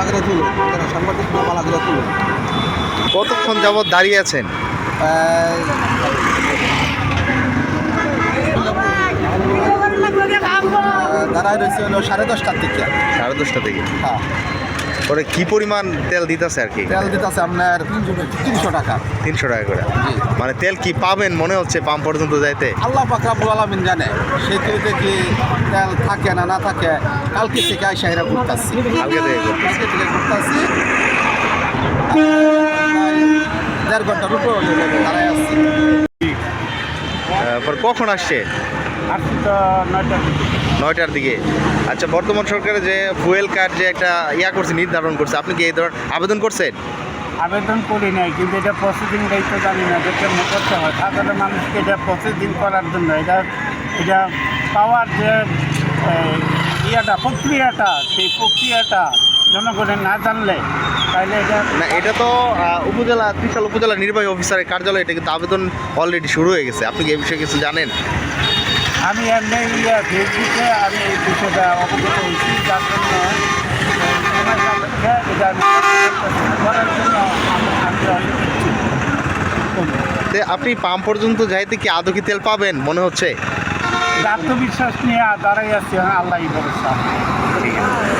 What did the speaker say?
বালাগড়া তুলো, সাংবাদিক বালাগড়া তুলো। কতক্ষণ যাবৎ দাঁড়িয়ে আছেন? দাঁড়ায় রয়েছে হলো 10:30টার দিকে। 10:30 থেকে। হ্যাঁ, পরে কি পরিমাণ তেল দিতেছে আর কি? তেল দিতেছে আপনার 300 টাকা। 300 টাকা করে। জি। মানে তেল কি পাবেন মনে হচ্ছে পাম্প পর্যন্ত যাইতে? আল্লাহ পাক রব্বুল আলামিন জানে সেতুতে কি তেল থাকে না না থাকে। কালকে থেকে আইসা এরা ঘুরতেছি, কালকে থেকে ঘুরতেছি। কালকে থেকে ঘুরতেছি। 1.5 ঘন্টার উপর দাঁড়ায় আসছি। পর কখন আসছে? আসছি তো 9টার দিকে। 9টার দিকে। আচ্ছা, বর্তমান সরকারে যে ফুয়েল কার্ড যে একটা করছে, নির্ধারণ করছে, আপনি কি এই ধরনের আবেদন করছেন? আবেদন করি নাই, কিন্তু এটা প্রসেসিং দায়িত্ব জানি না, যেটা করতে হয় সাধারণ মানুষকে এটা প্রসেসিং করার জন্য এটা পাওয়ার যে প্রক্রিয়াটা সেই প্রক্রিয়াটা জনগণের না জানলে তাহলে এটা না, এটা তো ত্রিশাল উপজেলা নির্বাহী অফিসারের কার্যালয়, এটা কিন্তু আবেদন অলরেডি শুরু হয়ে গেছে। আপনি কি এই বিষয়ে কিছু জানেন? আমি এমনি ফেসবুকে আমি এই বিষয়টা অবগত হয়েছি, যার জন্য এটা আমি করার জন্য আপনি পাম্প পর্যন্ত যাইতে কি আদৌ কি তেল পাবেন মনে হচ্ছে? আত্মবিশ্বাস নিয়ে দাঁড়াই আছি, আল্লাহই ভরসা। ঠিক আছে।